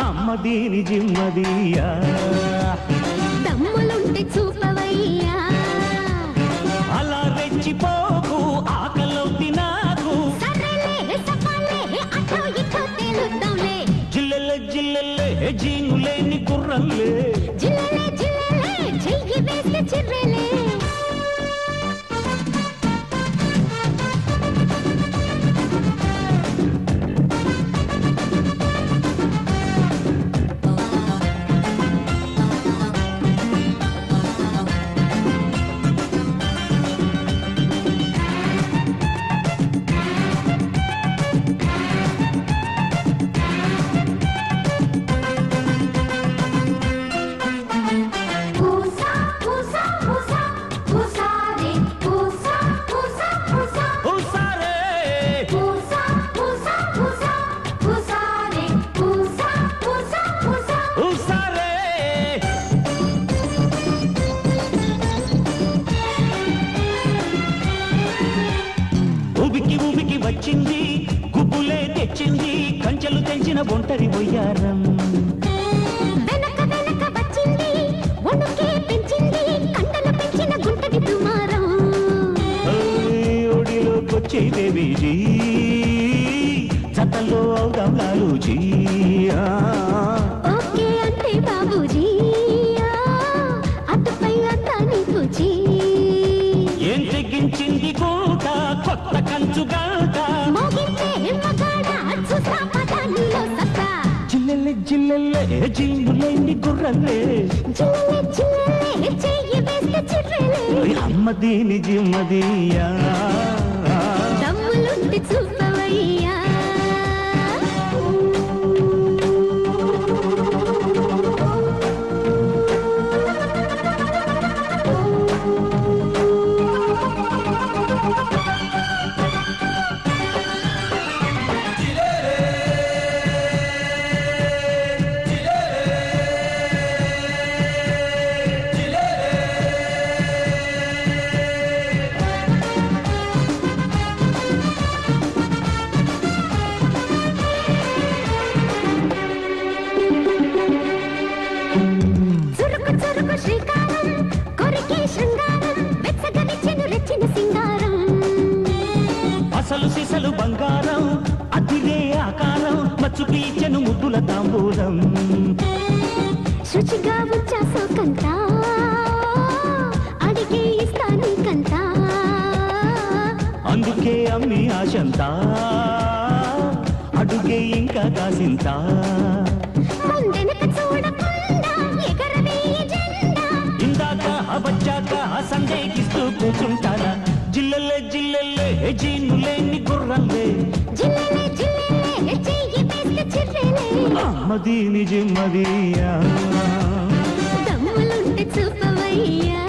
అమ్మదీని జిమ్మదియా దమ్ములుంటే చూపవయ్యా అలా రెచ్చిపోకు ఆకలవుతి నాకు సరేలే సపాలే అటో ఇటో తేలుద్దాంలే జిల్లెలే జిల్లెలే జీనులేని గుర్రంలే జిల్లెలే జిల్లెలే చెయ్యి వేస్తే చిర్రెలే వచ్చింది గుబ్బులే తెచ్చింది కంచెలు తెంచిన ఒంటరి బొయ్యారం వెనక వెనక వచ్చింది ఒడుకే పెంచింది కండలు పెంచిన గుంటది దుమారం ఒడిలోకొచ్చే బేబీజీ జతలో అవుదాం లాలూజీ ఓకే అంటే బాబూజీ అటుపై అంతా నీకుజీ ఏం తెగించింది గోట కొత్త కంచుగాట మోగించే మగాడ చూసా పదానిలో సత్తా జిల్లెలే జిల్లెలే జీనులేని గుర్రలే జిల్లెలే జిల్లెలే చెయ్యి వేస్తే చిర్రెలే అమ్మదీని జిమ్మదియా దమ్ములుంటే చూపవయ్యా శ్రీకారం కొరికే శృంగారం వెచ్చగనిచ్చెను రెచ్చిన సింగారం అసలు సిసలు బంగారం అదిరే ఆకారం మచ్చు పీచెను ముద్దుల తాంబూలం శుచిగా వచ్చా సోకంతా అడిగే ఇస్తా నీకంతా అందుకే అమ్మి ఆశంతా అడుగే ఇంకా కాసింతా ముందెనక చూడకుండా ఎగరవే జెండా ఇందాక వచ్చాక సందేహిస్తూ కూర్చుంటారా జిల్లెలే జిల్లెలే జీనులేని గుర్రంలే జిల్లెలే జిల్లెలే చెయ్యి వేస్తే చిర్రెలే అమ్మదీని జిమ్మదియా దమ్ములుంటే చూపవయ్యా